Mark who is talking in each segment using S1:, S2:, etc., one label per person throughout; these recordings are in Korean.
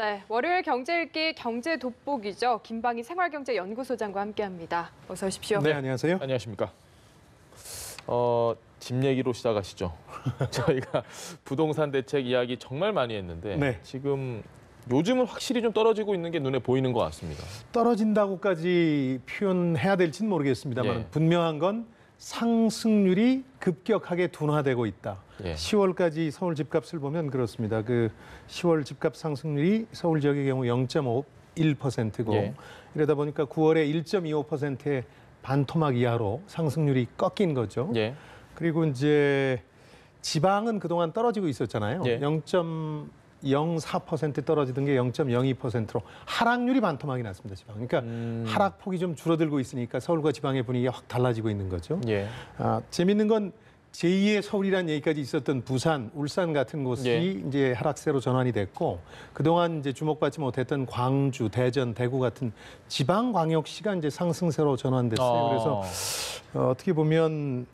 S1: 네, 월요일 경제읽기 경제 돋보기죠. 김방희 생활경제연구소장과 함께합니다. 어서 오십시오.
S2: 네, 안녕하세요.
S3: 안녕하십니까. 집 얘기로 시작하시죠. 저희가 부동산 대책 이야기 정말 많이 했는데
S2: 네.
S3: 지금 요즘은 확실히 좀 떨어지고 있는 게 눈에 보이는 것 같습니다.
S2: 떨어진다고까지 표현해야 될지는 모르겠습니다만
S3: 예.
S2: 분명한 건 상승률이 급격하게 둔화되고 있다.
S3: 예.
S2: 10월까지 서울 집값을 보면 그렇습니다. 그 10월 집값 상승률이 서울 지역의 경우 0.51%고
S3: 예.
S2: 이러다 보니까 9월에 1.25%의 반토막 이하로 상승률이 꺾인 거죠.
S3: 예.
S2: 그리고 이제 지방은 그동안 떨어지고 있었잖아요.
S3: 예.
S2: 0.04% 떨어지던 게 0.02%로 하락률이 반토막이 났습니다. 지방. 그러니까 하락폭이 좀 줄어들고 있으니까 서울과 지방의 분위기가 확 달라지고 있는 거죠.
S3: 예.
S2: 재밌는 건 제2의 서울이라는 얘기까지 있었던 부산, 울산 같은 곳이
S3: 예.
S2: 이제 하락세로 전환이 됐고 그동안 이제 주목받지 못했던 광주, 대전, 대구 같은 지방 광역시가 이제 상승세로 전환됐어요. 그래서 어떻게 보면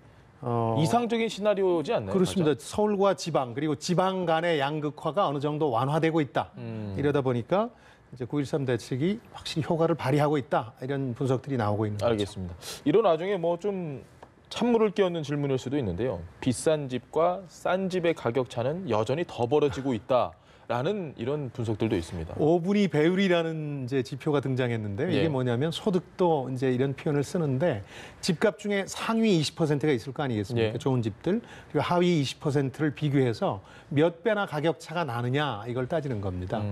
S3: 이상적인 시나리오지 않나요?
S2: 그렇습니다.
S3: 맞아?
S2: 서울과 지방 그리고 지방 간의 양극화가 어느 정도 완화되고 있다. 이러다 보니까 이제 9.13 대책이 확실히 효과를 발휘하고 있다. 이런 분석들이 나오고 있는 거죠.
S3: 알겠습니다. 이런 와중에 뭐 좀 찬물을 끼얹는 질문일 수도 있는데요. 비싼 집과 싼 집의 가격 차는 여전히 더 벌어지고 있다라는 이런 분석들도 있습니다.
S2: 5분위 배율이라는 이제 지표가 등장했는데 이게
S3: 예.
S2: 뭐냐면 소득도 이제 이런 표현을 쓰는데 집값 중에 상위 20%가 있을 거 아니겠습니까?
S3: 예.
S2: 좋은 집들 그리고 하위 20%를 비교해서 몇 배나 가격 차가 나느냐 이걸 따지는 겁니다.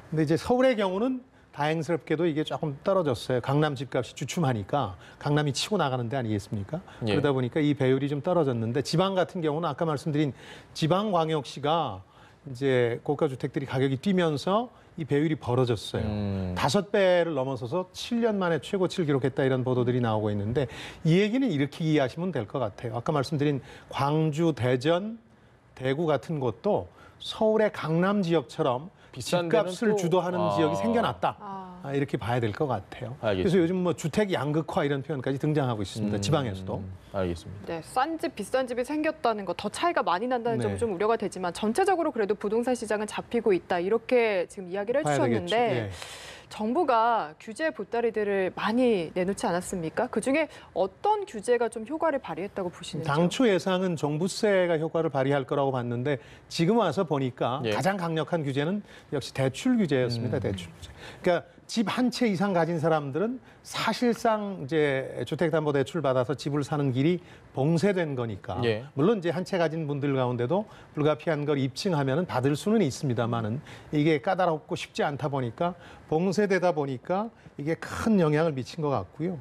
S2: 근데 이제 서울의 경우는 다행스럽게도 이게 조금 떨어졌어요. 강남 집값이 주춤하니까 강남이 치고 나가는 데 아니겠습니까?
S3: 예.
S2: 그러다 보니까 이 배율이 좀 떨어졌는데 지방 같은 경우는 아까 말씀드린 지방광역시가 이제 고가 주택들이 가격이 뛰면서 이 배율이 벌어졌어요. 5배를 넘어서서 7년 만에 최고치를 기록했다 이런 보도들이 나오고 있는데 이 얘기는 이렇게 이해하시면 될 것 같아요. 아까 말씀드린 광주, 대전, 대구 같은 곳도 서울의 강남 지역처럼
S3: 비싼
S2: 집값을
S3: 데는 또-
S2: 주도하는 지역이 생겨났다.
S1: 아.
S2: 이렇게 봐야 될 것 같아요.
S3: 알겠습니다.
S2: 그래서 요즘 뭐 주택 양극화 이런 표현까지 등장하고 있습니다. 지방에서도.
S3: 알겠습니다.
S1: 네, 싼 집, 비싼 집이 생겼다는 거 더 차이가 많이 난다는
S2: 네.
S1: 점은 좀 우려가 되지만 전체적으로 그래도 부동산 시장은 잡히고 있다. 이렇게 지금 이야기를
S2: 봐야 되겠죠.
S1: 해주셨는데
S2: 예.
S1: 정부가 규제 보따리들을 많이 내놓지 않았습니까? 그중에 어떤 규제가 좀 효과를 발휘했다고 보시는지요?
S2: 당초 예상은 종부세가 효과를 발휘할 거라고 봤는데 지금 와서 보니까
S3: 예.
S2: 가장 강력한 규제는 역시 대출 규제였습니다. 대출 규제. 그러니까 집 한 채 이상 가진 사람들은 사실상 이제 주택담보대출 받아서 집을 사는 길이 봉쇄된 거니까.
S3: 예.
S2: 물론 이제 한 채 가진 분들 가운데도 불가피한 걸 입증하면은 받을 수는 있습니다만은 이게 까다롭고 쉽지 않다 보니까 봉쇄되다 보니까 이게 큰 영향을 미친 것 같고요.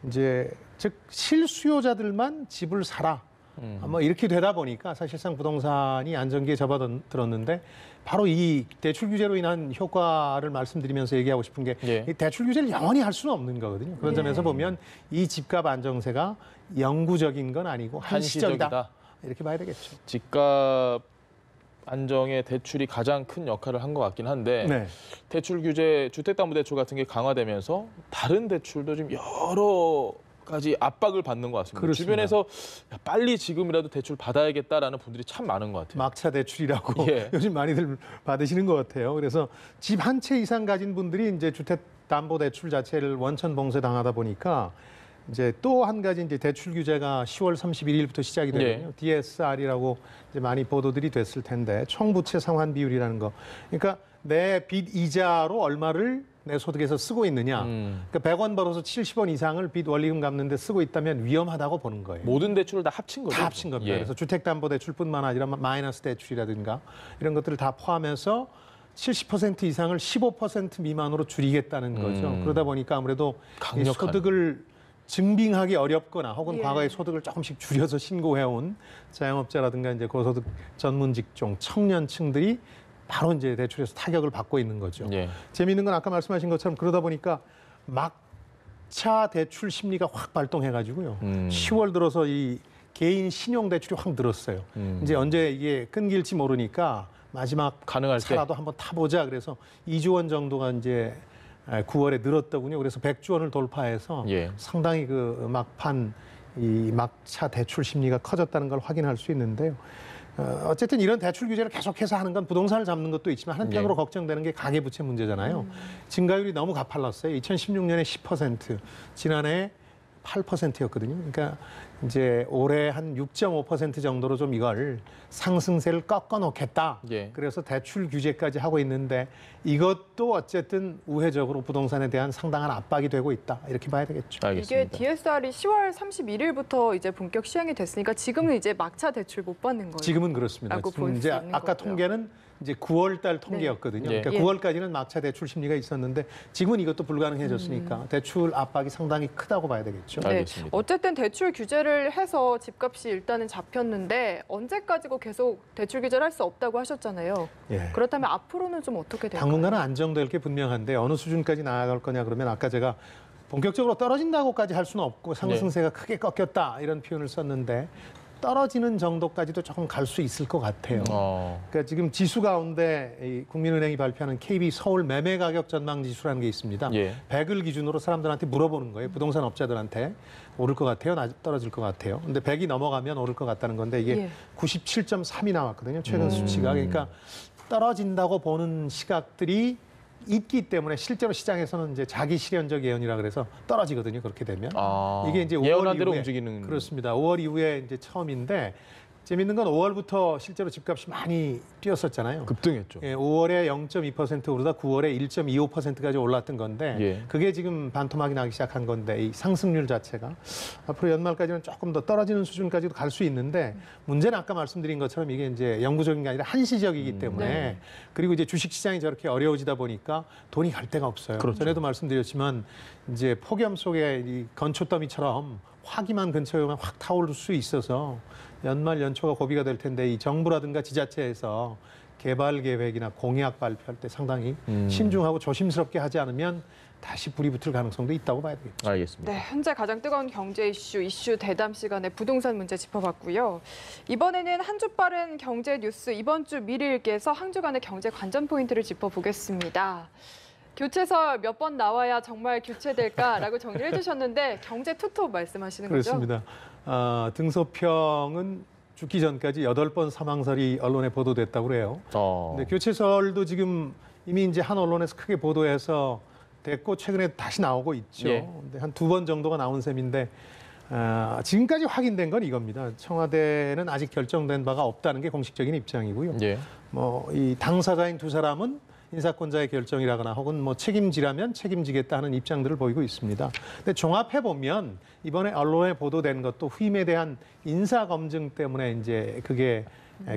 S2: 이제 즉 실수요자들만 집을 사라. 뭐 이렇게 되다 보니까 사실상 부동산이 안정기에 접어들었는데 바로 이 대출 규제로 인한 효과를 말씀드리면서 얘기하고 싶은 게
S3: 예.
S2: 이 대출 규제를 영원히 할 수는 없는 거거든요. 그런 점에서 보면 이 집값 안정세가 영구적인 건 아니고 한시적이다.
S3: 한시적이다.
S2: 이렇게 봐야 되겠죠.
S3: 집값 안정에 대출이 가장 큰 역할을 한 것 같긴 한데
S2: 네.
S3: 대출 규제, 주택담보대출 같은 게 강화되면서 다른 대출도 좀 여러 가지 압박을 받는 것 같습니다.
S2: 그렇습니다.
S3: 주변에서 야, 빨리 지금이라도 대출 받아야겠다라는 분들이 참 많은 것 같아요.
S2: 막차 대출이라고
S3: 예.
S2: 요즘 많이들 받으시는 것 같아요. 그래서 집 한 채 이상 가진 분들이 이제 주택담보대출 자체를 원천 봉쇄 당하다 보니까 이제 또 한 가지 이제 대출 규제가 10월 31일부터 시작이 되거든요.
S3: 예.
S2: DSR이라고 이제 많이 보도들이 됐을 텐데 총부채 상환 비율이라는 거. 그러니까 내 빚 이자로 얼마를 내 소득에서 쓰고 있느냐. 그러니까 100원 벌어서 70원 이상을 빚 원리금 갚는데 쓰고 있다면 위험하다고 보는 거예요.
S3: 모든 대출을 다 합친 거죠.
S2: 다 합친 겁니다.
S3: 예.
S2: 그래서 주택담보대출뿐만 아니라 마이너스 대출이라든가 이런 것들을 다 포함해서 70% 이상을 15% 미만으로 줄이겠다는 거죠. 그러다 보니까 아무래도 이
S3: 강력한.
S2: 소득을 증빙하기 어렵거나 혹은
S1: 예.
S2: 과거에 소득을 조금씩 줄여서 신고해온 자영업자라든가 이제 고소득 전문 직종 청년층들이 바로 이제 대출에서 타격을 받고 있는 거죠.
S3: 예.
S2: 재미있는 건 아까 말씀하신 것처럼 그러다 보니까 막차 대출 심리가 확 발동해가지고요. 10월 들어서 이 개인 신용 대출이 확 늘었어요. 이제 언제 이게 끊길지 모르니까 마지막
S3: 가능할 때.
S2: 차라도 한번 타보자. 그래서 2조 원 정도가 이제 9월에 늘었더군요. 그래서 100조 원을 돌파해서
S3: 예.
S2: 상당히 그 막판 이 막차 대출 심리가 커졌다는 걸 확인할 수 있는데요. 어쨌든 이런 대출 규제를 계속해서 하는 건 부동산을 잡는 것도 있지만 한편으로 걱정되는 게 가계부채 문제잖아요. 증가율이 너무 가팔랐어요. 2016년에 10%, 지난해 8%였거든요. 그러니까 이제 올해 한 6.5% 정도로 좀 이걸 상승세를 꺾어 놓겠다.
S3: 예.
S2: 그래서 대출 규제까지 하고 있는데 이것도 어쨌든 우회적으로 부동산에 대한 상당한 압박이 되고 있다. 이렇게 봐야 되겠죠.
S3: 알겠습니다.
S1: 이게 DSR이 10월 31일부터 이제 본격 시행이 됐으니까 지금은 이제 막차 대출 못 받는 거예요.
S2: 지금은 그렇습니다.
S1: 라고
S2: 지금
S1: 볼
S2: 이제
S1: 수 있는
S2: 아까
S1: 거고요.
S2: 통계는 이제 9월 달 통계였거든요.
S3: 네.
S2: 그러니까
S1: 예.
S2: 9월까지는 막차 대출 심리가 있었는데 지금은 이것도 불가능해졌으니까 대출 압박이 상당히 크다고 봐야 되겠죠.
S3: 네. 알겠습니다.
S1: 어쨌든 대출 규제를 해서 집값이 일단은 잡혔는데 언제까지고 계속 대출 규제를 할 수 없다고 하셨잖아요.
S2: 예.
S1: 그렇다면 앞으로는 좀 어떻게 될까요?
S2: 당분간은 안정될 게 분명한데 어느 수준까지 나아갈 거냐 그러면 아까 제가 본격적으로 떨어진다고까지 할 수는 없고 상승세가 크게 꺾였다 이런 표현을 썼는데 떨어지는 정도까지도 조금 갈 수 있을 것 같아요. 그러니까 지금 지수 가운데 이 국민은행이 발표하는 KB 서울 매매 가격 전망 지수라는 게 있습니다.
S3: 예.
S2: 100을 기준으로 사람들한테 물어보는 거예요. 부동산 업자들한테 오를 것 같아요, 떨어질 것 같아요. 근데 100이 넘어가면 오를 것 같다는 건데 이게
S1: 예.
S2: 97.3이 나왔거든요. 최근 수치가. 그러니까 떨어진다고 보는 시각들이 있기 때문에 실제로 시장에서는 이제 자기 실현적 예언이라 그래서 떨어지거든요. 그렇게 되면 이게 이제 5월
S3: 예언한 대로
S2: 이후에
S3: 움직이는
S2: 그렇습니다. 5월 이후에 이제 처음인데 재밌는 건 5월부터 실제로 집값이 많이 뛰었었잖아요.
S3: 급등했죠.
S2: 예, 5월에 0.2% 오르다 9월에 1.25%까지 올랐던 건데
S3: 예.
S2: 그게 지금 반토막이 나기 시작한 건데 이 상승률 자체가 앞으로 연말까지는 조금 더 떨어지는 수준까지도 갈 수 있는데 문제는 아까 말씀드린 것처럼 이게 이제 영구적인 게 아니라 한시적이기 때문에
S1: 네.
S2: 그리고 이제 주식 시장이 저렇게 어려워지다 보니까 돈이 갈 데가 없어요.
S3: 그렇죠.
S2: 전에도 말씀드렸지만 이제 폭염 속에 이 건초더미처럼 화기만 근처에 오면 확 타오를 수 있어서 연말 연초가 고비가 될 텐데 이 정부라든가 지자체에서 개발 계획이나 공약 발표할 때 상당히 신중하고 조심스럽게 하지 않으면 다시 불이 붙을 가능성도 있다고 봐야 되겠죠.
S3: 알겠습니다.
S1: 네, 현재 가장 뜨거운 경제 이슈 대담 시간에 부동산 문제 짚어봤고요. 이번에는 한 주 빠른 경제 뉴스 이번 주 미리 읽기에서 한 주간의 경제 관전 포인트를 짚어보겠습니다. 교체설 몇 번 나와야 정말 교체될까라고 정리를 해주셨는데 경제 투톱 말씀하시는 거죠?
S2: 그렇습니다. 등소평은 죽기 전까지 8번 사망설이 언론에 보도됐다고 그래요. 근데 교체설도 지금 이미 이제 한 언론에서 크게 보도해서 됐고 최근에 다시 나오고 있죠.
S3: 예.
S2: 근데 한 2번 정도가 나온 셈인데 지금까지 확인된 건 이겁니다. 청와대는 아직 결정된 바가 없다는 게 공식적인 입장이고요.
S3: 예.
S2: 뭐 이 당사자인 두 사람은 인사권자의 결정이라거나 혹은 뭐 책임지라면 책임지겠다 하는 입장들을 보이고 있습니다. 근데 종합해 보면 이번에 언론에 보도된 것도 후임에 대한 인사 검증 때문에 이제 그게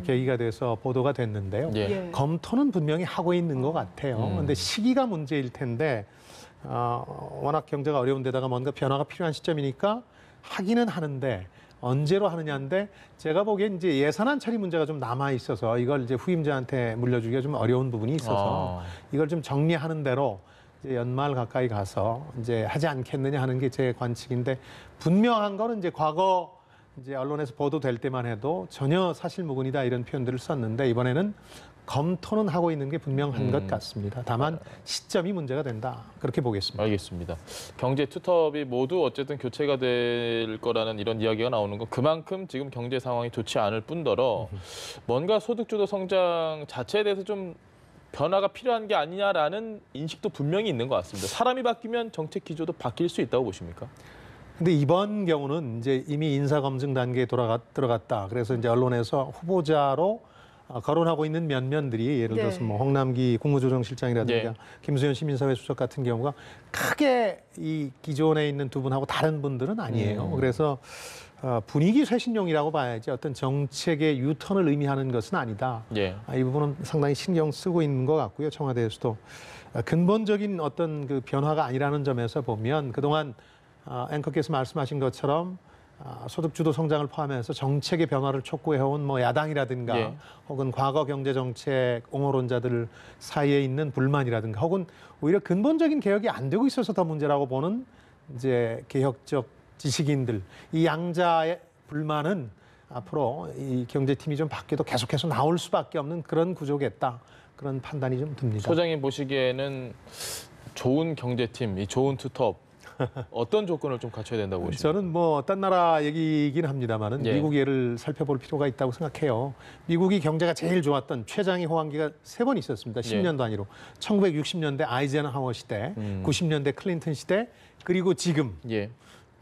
S2: 계기가 돼서 보도가 됐는데요.
S3: 예.
S1: 예.
S2: 검토는 분명히 하고 있는 것 같아요. 근데 시기가 문제일 텐데 워낙 경제가 어려운 데다가 뭔가 변화가 필요한 시점이니까 하기는 하는데 언제로 하느냐인데 제가 보기엔 이제 예산안 처리 문제가 좀 남아 있어서 이걸 이제 후임자한테 물려주기가 좀 어려운 부분이 있어서 이걸 좀 정리하는 대로 이제 연말 가까이 가서 이제 하지 않겠느냐 하는 게 제 관측인데 분명한 거는 이제 과거 이제 언론에서 보도될 때만 해도 전혀 사실무근이다 이런 표현들을 썼는데 이번에는 검토는 하고 있는 게 분명한 것 같습니다. 다만 시점이 문제가 된다 그렇게 보겠습니다.
S3: 알겠습니다. 경제 투톱이 모두 어쨌든 교체가 될 거라는 이런 이야기가 나오는 건 그만큼 지금 경제 상황이 좋지 않을 뿐더러 뭔가 소득주도 성장 자체에 대해서 좀 변화가 필요한 게 아니냐라는 인식도 분명히 있는 것 같습니다. 사람이 바뀌면 정책 기조도 바뀔 수 있다고 보십니까?
S2: 근데 이번 경우는 이제 이미 인사검증 단계에 들어갔다. 그래서 이제 언론에서 후보자로 거론하고 있는 면면들이 예를 들어서 뭐 홍남기 국무조정실장이라든가 김수현 시민사회 수석 같은 경우가 크게 이 기존에 있는 두 분하고 다른 분들은 아니에요. 그래서 분위기 쇄신용이라고 봐야지 어떤 정책의 유턴을 의미하는 것은 아니다.
S3: 예.
S2: 이 부분은 상당히 신경 쓰고 있는 것 같고요. 청와대에서도 근본적인 어떤 그 변화가 아니라는 점에서 보면 그동안 앵커께서 말씀하신 것처럼 소득주도 성장을 포함해서 정책의 변화를 촉구해온 뭐 야당이라든가
S3: 예.
S2: 혹은 과거 경제정책 옹호론자들 사이에 있는 불만이라든가 혹은 오히려 근본적인 개혁이 안 되고 있어서 더 문제라고 보는 이제 개혁적 지식인들 이 양자의 불만은 앞으로 이 경제팀이 좀 바뀌어도 계속해서 나올 수밖에 없는 그런 구조겠다. 그런 판단이 좀 듭니다.
S3: 소장님 보시기에는 좋은 경제팀, 이 좋은 투톱 어떤 조건을 좀 갖춰야 된다고 보십니까?
S2: 저는 뭐 딴 나라 얘기이긴 합니다만은
S3: 예.
S2: 미국 예를 살펴볼 필요가 있다고 생각해요. 미국이 경제가 제일 좋았던 최장의 호황기가 3번 있었습니다. 10년 단위로. 1960년대 아이젠하워 시대, 90년대 클린턴 시대, 그리고 지금
S3: 예.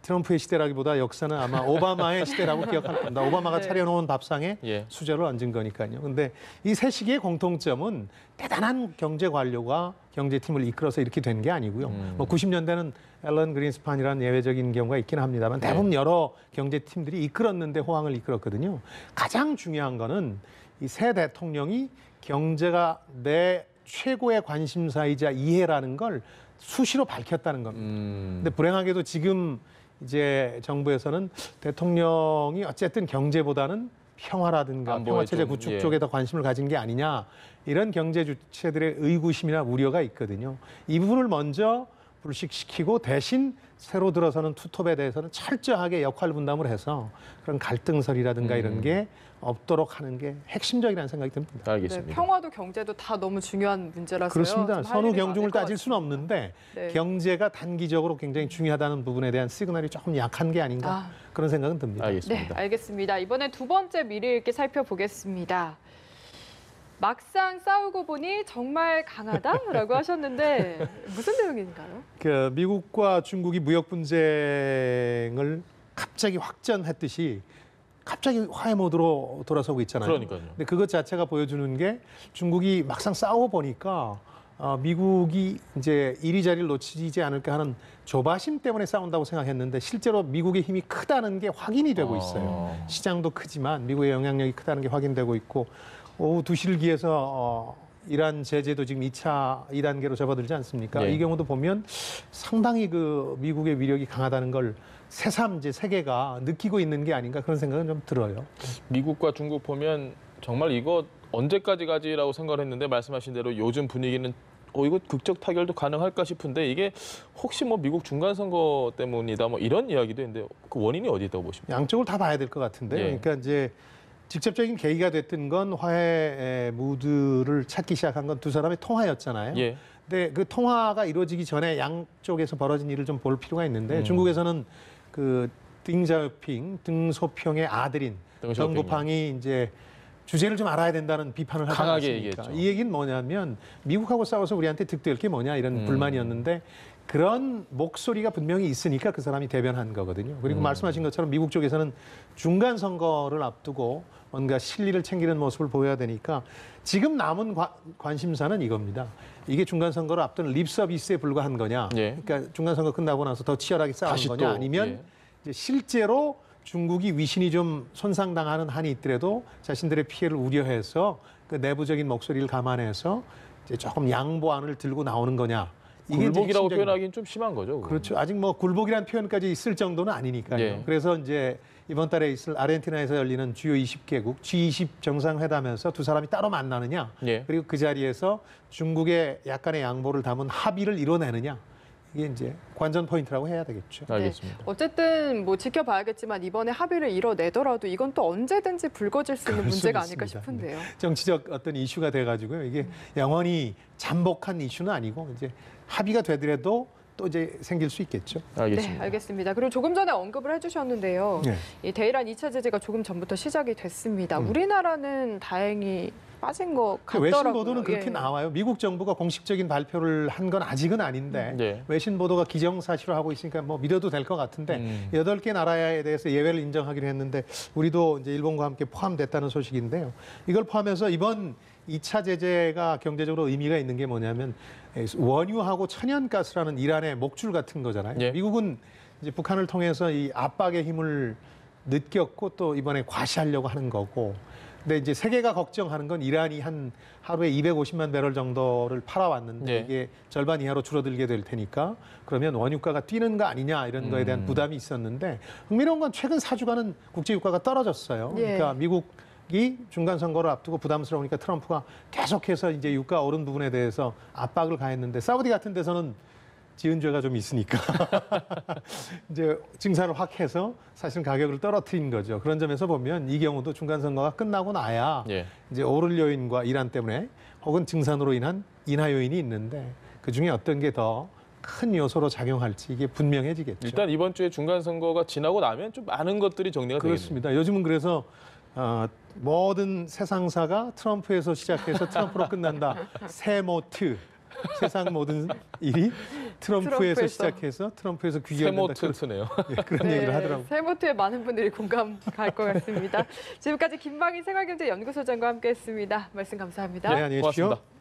S2: 트럼프의 시대라기보다 역사는 아마 오바마의 시대라고 기억할 겁니다. 오바마가
S1: 네.
S2: 차려놓은 밥상에
S3: 예.
S2: 수저를 얹은 거니까요. 근데 이 세 시기의 공통점은 대단한 경제 관료가 경제팀을 이끌어서 이렇게 된 게 아니고요. 뭐 90년대는 앨런 그린스판이라는 예외적인 경우가 있긴 합니다만 대부분 여러 경제팀들이 이끌었는데 호황을 이끌었거든요. 가장 중요한 거는 이 새 대통령이 경제가 내 최고의 관심사이자 이해라는 걸 수시로 밝혔다는 겁니다. 근데 불행하게도 지금 이제 정부에서는 대통령이 어쨌든 경제보다는 평화라든가
S3: 안보에
S2: 평화체제
S3: 좀,
S2: 구축
S3: 예.
S2: 쪽에 더 관심을 가진 게 아니냐 이런 경제 주체들의 의구심이나 우려가 있거든요. 이 부분을 먼저 불식시키고 대신 새로 들어서는 투톱에 대해서는 철저하게 역할 분담을 해서 그런 갈등설이라든가 이런 게 없도록 하는 게 핵심적이라는 생각이 듭니다.
S1: 네,
S3: 알겠습니다.
S1: 평화도 경제도 다 너무 중요한 문제라서요.
S2: 그렇습니다.
S1: 좀 할
S2: 선후
S1: 일이
S2: 경중을
S1: 많을 것
S2: 따질 수는
S1: 같습니다.
S2: 없는데
S1: 네.
S2: 경제가 단기적으로 굉장히 중요하다는 부분에 대한 시그널이 조금 약한 게 아닌가
S1: 아.
S2: 그런 생각은 듭니다.
S1: 네,
S3: 알겠습니다.
S1: 알겠습니다. 이번에 두 번째 미래 읽기 살펴보겠습니다. 막상 싸우고 보니 정말 강하다라고 하셨는데 무슨 내용인가요?
S2: 그 미국과 중국이 무역 분쟁을 갑자기 확전했듯이 갑자기 화해 모드로 돌아서고 있잖아요.
S3: 그러니까요.
S2: 근데 그것 자체가 보여주는 게 중국이 막상 싸워 보니까 미국이 이제 이리저리를 놓치지 않을까 하는 조바심 때문에 싸운다고 생각했는데 실제로 미국의 힘이 크다는 게 확인이 되고 있어요. 시장도 크지만 미국의 영향력이 크다는 게 확인되고 있고 오후 2시를 기해서 이란 제재도 지금 2단계로 접어들지 않습니까?
S3: 네.
S2: 이 경우도 보면 상당히 그 미국의 위력이 강하다는 걸 새삼 이제 세계가 느끼고 있는 게 아닌가 그런 생각은 좀 들어요.
S3: 미국과 중국 보면 정말 이거 언제까지 가지라고 생각을 했는데 말씀하신 대로 요즘 분위기는 이거 극적 타결도 가능할까 싶은데 이게 혹시 뭐 미국 중간 선거 때문이다 뭐 이런 이야기도 있는데 그 원인이 어디 있다고 보십니까?
S2: 양쪽을 다 봐야 될 것 같은데,
S3: 예.
S2: 그러니까 이제 직접적인 계기가 됐던 건 화해 무드를 찾기 시작한 건 두 사람의 통화였잖아요.
S3: 예.
S2: 근데 그 통화가 이루어지기 전에 양쪽에서 벌어진 일을 좀 볼 필요가 있는데 중국에서는 그 등소평의 아들인
S3: 등소평이요.
S2: 정구팡이 이제 주제를 좀 알아야 된다는 비판을 하지
S3: 강하게
S2: 않았습니까?
S3: 얘기했죠.
S2: 이 얘기는 뭐냐면 미국하고 싸워서 우리한테 득될 게 뭐냐 이런 불만이었는데 그런 목소리가 분명히 있으니까 그 사람이 대변한 거거든요. 그리고 말씀하신 것처럼 미국 쪽에서는 중간 선거를 앞두고 뭔가 실리를 챙기는 모습을 보여야 되니까 지금 남은 관심사는 이겁니다. 이게 중간 선거를 앞둔 립 서비스에 불과한 거냐?
S3: 예.
S2: 그러니까 중간 선거 끝나고 나서 더 치열하게 싸우는
S3: 다시
S2: 거냐?
S3: 또,
S2: 아니면
S3: 예.
S2: 이제 실제로 중국이 위신이 좀 손상당하는 한이 있더라도 자신들의 피해를 우려해서 그 내부적인 목소리를 감안해서 이제 조금 양보안을 들고 나오는 거냐? 이게 이제
S3: 굴복이라고
S2: 핵심적인
S3: 표현하기는 좀 심한 거죠. 그건.
S2: 그렇죠. 아직 뭐 굴복이라는 표현까지 있을 정도는 아니니까요.
S3: 예.
S2: 그래서 이제 이번 달에 있을 아르헨티나에서 열리는 주요 20개국 G20 정상회담에서 두 사람이 따로 만나느냐,
S3: 예.
S2: 그리고 그 자리에서 중국의 약간의 양보를 담은 합의를 이뤄내느냐, 이게 이제 관전 포인트라고 해야 되겠죠.
S3: 알겠습니다.
S1: 어쨌든 뭐 지켜봐야겠지만 이번에 합의를 이뤄내더라도 이건 또 언제든지 불거질 수 있는
S2: 그럴
S1: 문제가
S2: 수도
S1: 아닐까
S2: 있습니다.
S1: 싶은데요.
S2: 정치적 어떤 이슈가 돼가지고요. 이게 영원히 잠복한 이슈는 아니고 이제 합의가 되더라도 또 이제 생길 수 있겠죠.
S3: 알겠습니다.
S1: 네, 알겠습니다. 그리고 조금 전에 언급을 해주셨는데요.
S2: 네.
S1: 이 대이란 2차 제재가 조금 전부터 시작이 됐습니다.
S2: 음.
S1: 우리나라는 다행히 빠진 것
S2: 그
S1: 같더라고요.
S2: 외신 보도는 그렇게
S1: 예.
S2: 나와요. 미국 정부가 공식적인 발표를 한 건 아직은 아닌데
S3: 네.
S2: 외신 보도가 기정사실화 하고 있으니까 뭐 믿어도 될 것 같은데 8개 나라에 대해서 예외를 인정하기로 했는데 우리도 이제 일본과 함께 포함됐다는 소식인데요. 이걸 포함해서 이번 2차 제재가 경제적으로 의미가 있는 게 뭐냐면 원유하고 천연가스라는 이란의 목줄 같은 거잖아요.
S3: 예.
S2: 미국은 이제 북한을 통해서 이 압박의 힘을 느꼈고 또 이번에 과시하려고 하는 거고. 근데 이제 세계가 걱정하는 건 이란이 한 하루에 250만 배럴 정도를 팔아왔는데
S3: 네.
S2: 이게 절반 이하로 줄어들게 될 테니까 그러면 원유가가 뛰는 거 아니냐 이런 거에 대한 부담이 있었는데 흥미로운 건 최근 4주간은 국제유가가 떨어졌어요.
S1: 예.
S2: 그러니까 미국이 중간 선거를 앞두고 부담스러우니까 트럼프가 계속해서 이제 유가 오른 부분에 대해서 압박을 가했는데 사우디 같은 데서는 지은 죄가 좀 있으니까 이제 증산을 확 해서 사실 가격을 떨어뜨린 거죠. 그런 점에서 보면 이 경우도 중간 선거가 끝나고 나야
S3: 예.
S2: 이제 오를 요인과 이란 때문에 혹은 증산으로 인한 인하 요인이 있는데 그 중에 어떤 게 더 큰 요소로 작용할지 이게 분명해지겠죠.
S3: 일단 이번 주에 중간 선거가 지나고 나면 좀 많은 것들이 정리가 되겠습니다.
S2: 그렇습니다. 요즘은 그래서 모든 세상사가 트럼프에서 시작해서 트럼프로 끝난다. 세모트. 세상 모든 일이 트럼프에서 시작해서 트럼프에서 귀결된다.
S3: 세모트네요.
S2: 그런 얘기를 하더라고요.
S1: 세모트에 많은 분들이 공감 갈 것 같습니다. 지금까지 김방희 생활경제연구소장과 함께했습니다. 말씀 감사합니다.
S2: 네, 안녕히 계십시오.
S3: 고맙습니다.